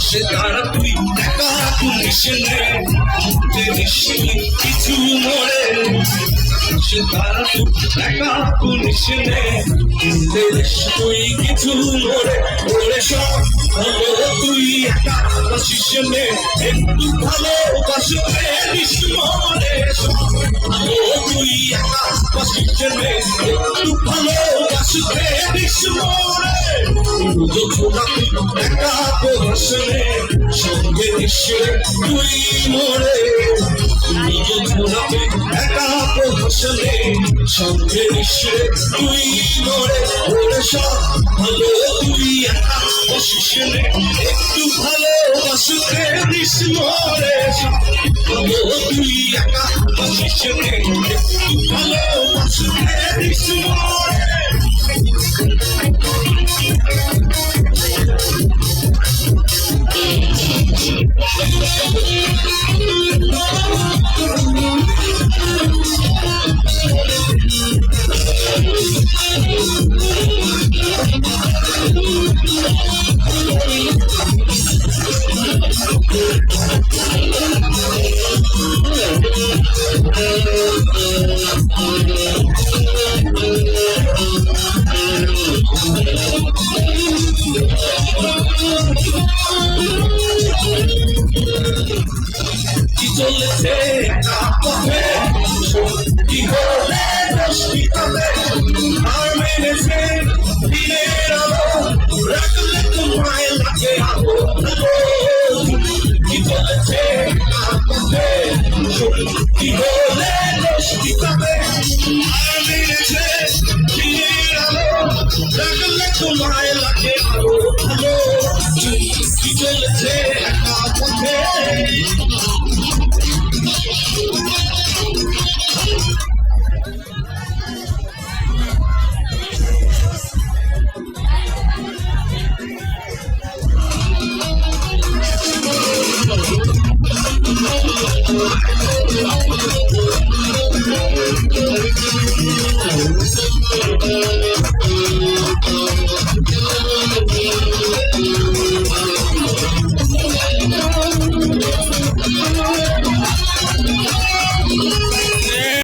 সে তারা তুই একা পুলিশ কিছু মরে সে তারা তুই একা পুলিশ তুই কিছু মরে ওরে সব হলো তুই একা বাসিস একটু ভালোবাসবে মরে সব হলো তুই একা বাসিস একটু ভালোবাসবে মরে একা বসলে সঙ্গে এসে তুই মরে একা বসলে সঙ্গে এসে তুই মরে ওরে সব ভালো তুই একা বসিস একটু ভালোবাসতে দিস মরে সব ভালো তুই একা বসিস একটু ভালোবাসতে দিস মরে চলেছে পথে কি হলে দোষী হবে আর মেনেছে দিনের আলো রাখলে তোমায় লাগে কি চলেছে পথে কি হলে